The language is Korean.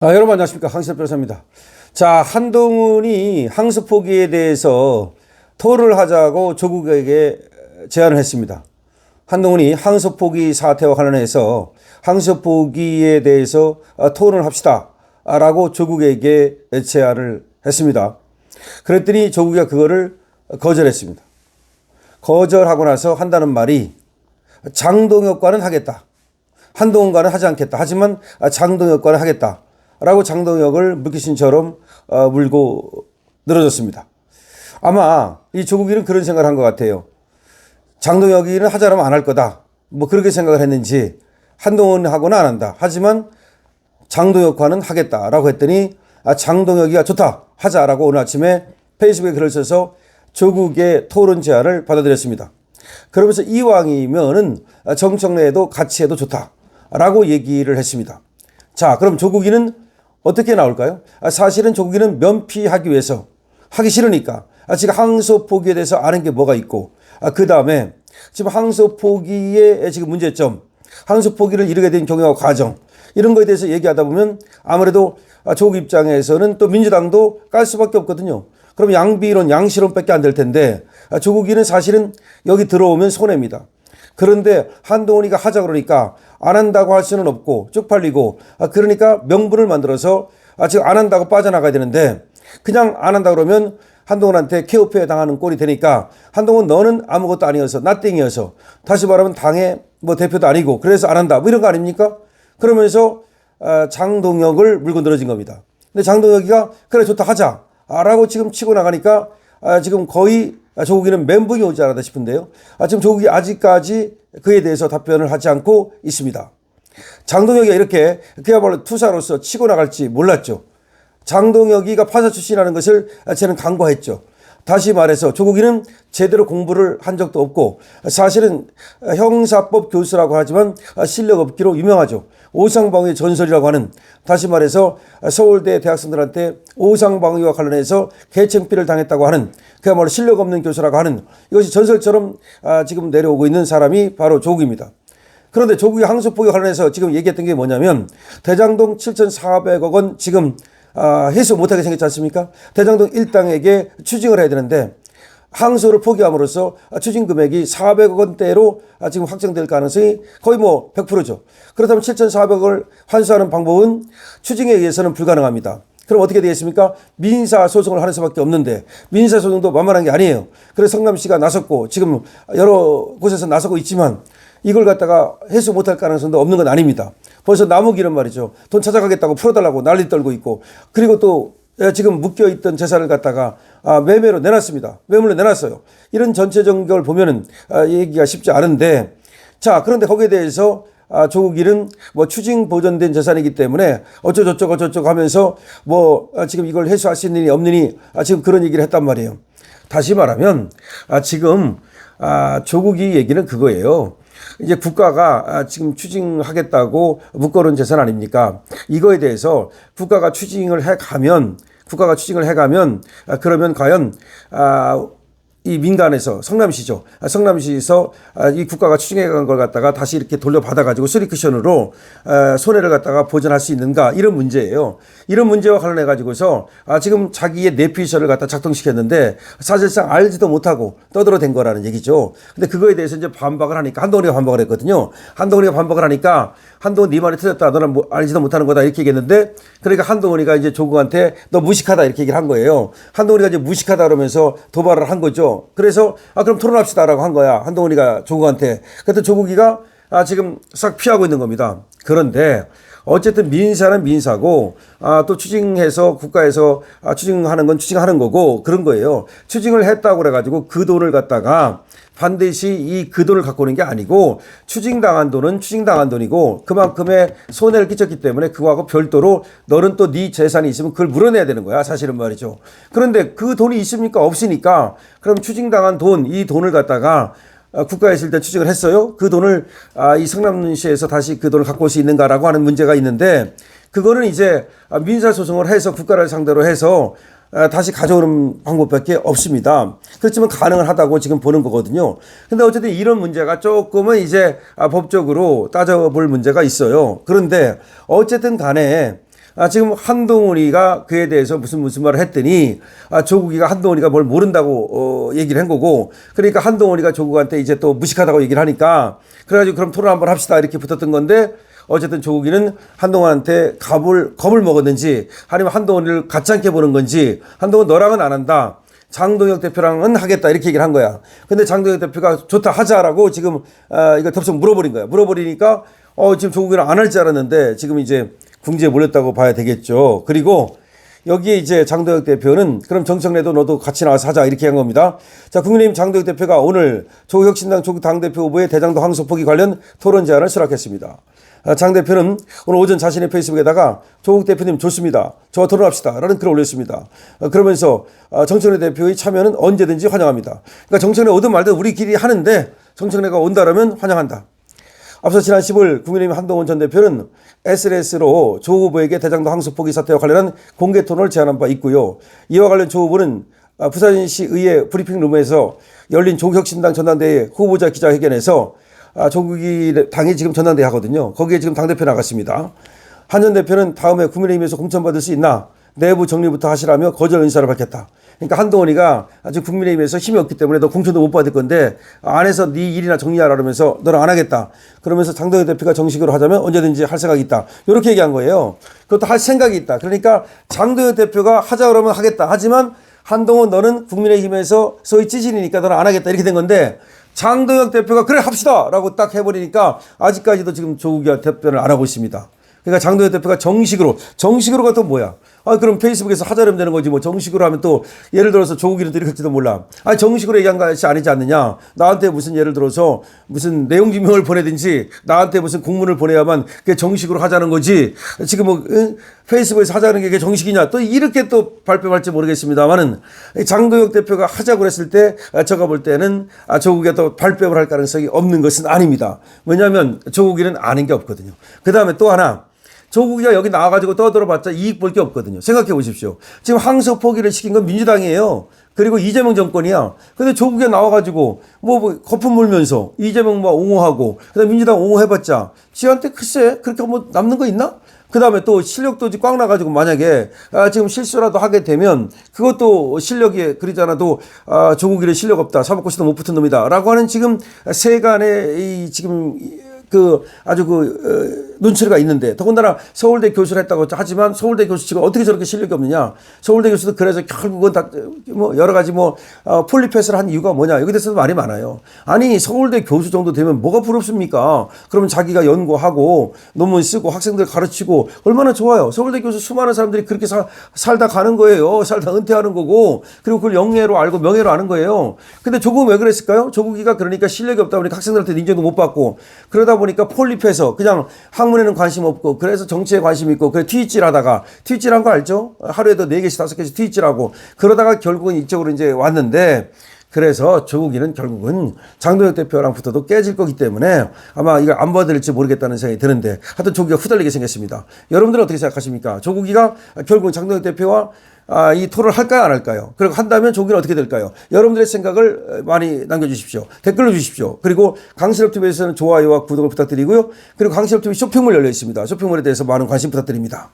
여러분 안녕하십니까. 항세엽 변호사입니다. 자, 한동훈이 항소 포기에 대해서 토론을 하자고 조국에게 제안을 했습니다. 한동훈이 항소 포기 사태와 관련해서 항소 포기에 대해서 토론을 합시다 라고 조국에게 제안을 했습니다. 그랬더니 조국이 그거를 거절했습니다. 거절하고 나서 한다는 말이 장동혁과는 하겠다. 한동훈과는 하지 않겠다. 하지만 장동혁과는 하겠다. 라고 장동혁을 물귀신처럼 물고 늘어졌습니다. 아마 이 조국이는 그런 생각을 한 것 같아요. 장동혁이는 하자라면 안 할 거다. 뭐 그렇게 생각을 했는지 한동훈하고는 안 한다. 하지만 장동혁과는 하겠다라고 했더니 장동혁이가 좋다. 하자라고 오늘 아침에 페이스북에 글을 써서 조국의 토론 제안을 받아들였습니다. 그러면서 이왕이면은 정청래에도 같이 해도 좋다라고 얘기를 했습니다. 자, 그럼 조국이는 어떻게 나올까요? 사실은 조국이는 면피하기 위해서 하기 싫으니까 지금 항소 포기에 대해서 아는 게 뭐가 있고 그 다음에 지금 항소 포기의 지금 문제점, 항소 포기를 이루게 된 경영과 과정 이런 거에 대해서 얘기하다 보면 아무래도 조국 입장에서는 또 민주당도 깔 수밖에 없거든요. 그럼 양비론, 양실론밖에 안 될 텐데 조국이는 사실은 여기 들어오면 손해입니다. 그런데 한동훈이가 하자 그러니까 안 한다고 할 수는 없고 쪽팔리고 그러니까 명분을 만들어서 지금 안 한다고 빠져나가야 되는데 그냥 안 한다 그러면 한동훈한테 케어페어 당하는 꼴이 되니까 한동훈 너는 아무것도 아니어서 나땡이어서 다시 말하면 당의 뭐 대표도 아니고 그래서 안 한다 뭐 이런 거 아닙니까? 그러면서 장동혁을 물고 늘어진 겁니다. 근데 장동혁이가 그래 좋다 하자 라고 지금 치고 나가니까 지금 거의 조국이는 멘붕이 오지 않았다 싶은데요. 지금 조국이 아직까지 그에 대해서 답변을 하지 않고 있습니다. 장동혁이가 이렇게 그야말로 투사로서 치고 나갈지 몰랐죠. 장동혁이가 파사 출신이라는 것을 저는 간과했죠. 다시 말해서 조국이는 제대로 공부를 한 적도 없고 사실은 형사법 교수라고 하지만 실력 없기로 유명하죠. 오상방위의 전설이라고 하는 다시 말해서 서울대 대학생들한테 오상방위와 관련해서 개청피를 당했다고 하는 그야말로 실력 없는 교수라고 하는 이것이 전설처럼 지금 내려오고 있는 사람이 바로 조국입니다. 그런데 조국이 항소 포기 관련해서 지금 얘기했던 게 뭐냐면 대장동 7,400억 원 지금 해소 못하게 생겼지 않습니까? 대장동 일당에게 추징을 해야 되는데 항소를 포기함으로써 추징 금액이 400억 원대로 지금 확정될 가능성이 거의 뭐 100%죠. 그렇다면 7,400억을 환수하는 방법은 추징에 의해서는 불가능합니다. 그럼 어떻게 되겠습니까? 민사소송을 하는 수밖에 없는데 민사소송도 만만한 게 아니에요. 그래서 성남시가 나섰고 지금 여러 곳에서 나서고 있지만 이걸 갖다가 해소 못할 가능성도 없는 건 아닙니다. 벌써 나무기는 말이죠. 돈 찾아가겠다고 풀어달라고 난리 떨고 있고 그리고 또 지금 묶여있던 재산을 갖다가 매매로 내놨습니다. 매물로 내놨어요. 이런 전체적인 걸 보면은 얘기가 쉽지 않은데 자, 그런데 거기에 대해서 조국이는 뭐 추징 보전된 재산이기 때문에 어쩌고저쩌고 하면서 뭐 지금 이걸 해소할 수 있느니 없느니 지금 그런 얘기를 했단 말이에요. 다시 말하면 지금 조국이 얘기는 그거예요. 이제 국가가 지금 추징하겠다고 묶어놓은 재산 아닙니까? 이거에 대해서 국가가 추징을 해가면 그러면 과연 이 민간에서 성남시죠. 성남시에서 이 국가가 추징해간 걸 갖다가 다시 이렇게 돌려받아가지고 수리크션으로 손해를 갖다가 보전할 수 있는가 이런 문제예요. 이런 문제와 관련해가지고서 지금 자기의 내피셜을 갖다 작동시켰는데 사실상 알지도 못하고 떠들어댄 거라는 얘기죠. 근데 그거에 대해서 이제 반박을 하니까 한동훈이가 반박을 했거든요. 한동훈이가 반박을 하니까 한동훈 네 말이 틀렸다. 너는 뭐 알지도 못하는 거다 이렇게 얘기했는데 그러니까 한동훈이가 이제 조국한테 너 무식하다 이렇게 얘기를 한 거예요. 한동훈이가 이제 무식하다 그러면서 도발을 한 거죠. 그래서 그럼 토론합시다라고 한 거야. 한동훈이가 조국한테. 그때 조국이가 지금 싹 피하고 있는 겁니다. 그런데 어쨌든 민사는 민사고 또 추징해서 국가에서 추징하는 건 추징하는 거고 그런 거예요. 추징을 했다고 그래가지고 그 돈을 갖다가 반드시 그 돈을 갖고 오는 게 아니고 추징당한 돈은 추징당한 돈이고 그만큼의 손해를 끼쳤기 때문에 그거하고 별도로 너는 또 네 재산이 있으면 그걸 물어내야 되는 거야. 사실은 말이죠. 그런데 그 돈이 있습니까? 없으니까 그럼 추징당한 돈, 이 돈을 갖다가 국가에 있을 때 추징을 했어요. 그 돈을 이 성남시에서 다시 그 돈을 갖고 올 수 있는가라고 하는 문제가 있는데 그거는 이제 민사소송을 해서 국가를 상대로 해서 다시 가져오는 방법밖에 없습니다. 그렇지만 가능은 하다고 지금 보는 거거든요. 근데 어쨌든 이런 문제가 조금은 이제 법적으로 따져볼 문제가 있어요. 그런데 어쨌든 간에 지금 한동훈이가 그에 대해서 무슨 말을 했더니 조국이가 한동훈이가 뭘 모른다고 얘기를 한 거고, 그러니까 한동훈이가 조국한테 이제 또 무식하다고 얘기를 하니까 그래가지고 그럼 토론 한번 합시다 이렇게 붙었던 건데, 어쨌든 조국이는 한동훈한테 겁을 먹었는지 아니면 한동훈을 가짜않게 보는 건지, 한동훈 너랑은 안 한다, 장동혁 대표랑은 하겠다 이렇게 얘기를 한 거야. 근데 장동혁 대표가 좋다 하자라고 지금 이거 덥석 물어버린 거야. 물어버리니까 지금 조국이랑 안 할 줄 알았는데 지금 이제 궁지에 몰렸다고 봐야 되겠죠. 그리고 여기에 이제 장동혁 대표는 그럼 정청래도 너도 같이 나와서 하자 이렇게 한 겁니다. 자, 국민의힘 장동혁 대표가 오늘 조국혁신당 조국 당대표 후보의 대장동 항소 포기 관련 토론 제안을 수락했습니다. 장 대표는 오늘 오전 자신의 페이스북에다가 조국 대표님 좋습니다, 저와 토론합시다 라는 글을 올렸습니다. 그러면서 정청래 대표의 참여는 언제든지 환영합니다. 그러니까 정청래 오든 말든 우리끼리 하는데 정청래가 온다라면 환영한다. 앞서 지난 10월 국민의힘 한동훈 전 대표는 SNS로 조 후보에게 대장동 항소 포기 사태와 관련한 공개 토론을 제안한 바 있고요. 이와 관련 조 후보는 부산시 의회 브리핑룸에서 열린 조국혁신당 전당대회 후보자 기자회견에서 조국이 당이 지금 전당대회 하거든요. 거기에 지금 당대표 나갔습니다. 한 전 대표는 다음에 국민의힘에서 공천받을 수 있나 내부 정리부터 하시라며 거절 의사를 밝혔다. 그러니까 한동훈이가 아직 국민의힘에서 힘이 없기 때문에 너 공천도 못 받을 건데 안에서 네 일이나 정리하라 그러면서 너는 안 하겠다. 그러면서 장동혁 대표가 정식으로 하자면 언제든지 할 생각이 있다. 이렇게 얘기한 거예요. 그것도 할 생각이 있다. 그러니까 장동혁 대표가 하자 그러면 하겠다. 하지만 한동훈 너는 국민의힘에서 소위 찌질이니까 너는 안 하겠다. 이렇게 된 건데 장동혁 대표가 그래 합시다 라고 딱 해버리니까 아직까지도 지금 조국 대표를 안 하고 있습니다. 그러니까 장동혁 대표가 정식으로가 또 뭐야? 그럼 페이스북에서 하자면 되는 거지. 뭐 정식으로 하면 또 예를 들어서 조국이는 또 이렇게 할지도 몰라. 정식으로 얘기한 것이 아니지 않느냐. 나한테 무슨 예를 들어서 무슨 내용 증명을 보내든지 나한테 무슨 공문을 보내야만 그게 정식으로 하자는 거지. 지금 뭐 페이스북에서 하자는 게 그게 정식이냐. 또 이렇게 또 발표할지 모르겠습니다만은 장동혁 대표가 하자고 했을 때 제가 볼 때는 조국이 또 발뺌을 할 가능성이 없는 것은 아닙니다. 왜냐하면 조국이는 아는 게 없거든요. 그 다음에 또 하나. 조국이가 여기 나와가지고 떠들어봤자 이익 볼 게 없거든요. 생각해 보십시오. 지금 항소 포기를 시킨 건 민주당이에요. 그리고 이재명 정권이야. 근데 조국이 나와가지고 뭐 거품 물면서 이재명 뭐 옹호하고 그다음 민주당 옹호해봤자 지한테 글쎄 그렇게 뭐 남는 거 있나? 그 다음에 또 실력도 꽉 나가지고 만약에 지금 실수라도 하게 되면 그것도 실력이 그러지 않아도 조국이는 실력 없다. 사법고시도 못 붙은 놈이다. 라고 하는 지금 세간의 이 지금 아주 눈치가 있는데, 더군다나 서울대 교수를 했다고 하지만 서울대 교수 지금 어떻게 저렇게 실력이 없느냐. 서울대 교수도 그래서 결국은 다 뭐 여러 가지 폴리패스를 한 이유가 뭐냐. 여기 대해서도 말이 많아요. 아니, 서울대 교수 정도 되면 뭐가 부럽습니까? 그러면 자기가 연구하고 논문 쓰고 학생들 가르치고 얼마나 좋아요. 서울대 교수 수많은 사람들이 그렇게 살다 가는 거예요. 살다 은퇴하는 거고, 그리고 그걸 영예로 알고 명예로 아는 거예요. 근데 조국은 왜 그랬을까요? 조국이가 그러니까 실력이 없다 보니까 학생들한테 인정도 못 받고, 그러다 보니까 폴립해서 그냥 학문에는 관심 없고, 그래서 정치에 관심 있고, 그래 트윗질하다가, 트윗질한 거 알죠? 하루에도 4개씩 5개씩 트윗질하고 그러다가 결국은 이쪽으로 이제 왔는데, 그래서 조국이는 결국은 장동혁 대표랑 붙어도 깨질 거기 때문에 아마 이걸 안 받을지 모르겠다는 생각이 드는데, 하여튼 조국이가 후달리게 생겼습니다. 여러분들은 어떻게 생각하십니까? 조국이가 결국은 장동혁 대표와 이 토론을 할까요, 안 할까요? 그리고 한다면 조국이는 어떻게 될까요? 여러분들의 생각을 많이 남겨주십시오. 댓글로 주십시오. 그리고 강실업TV에서는 좋아요와 구독을 부탁드리고요. 그리고 강실업TV 쇼핑몰 열려 있습니다. 쇼핑몰에 대해서 많은 관심 부탁드립니다.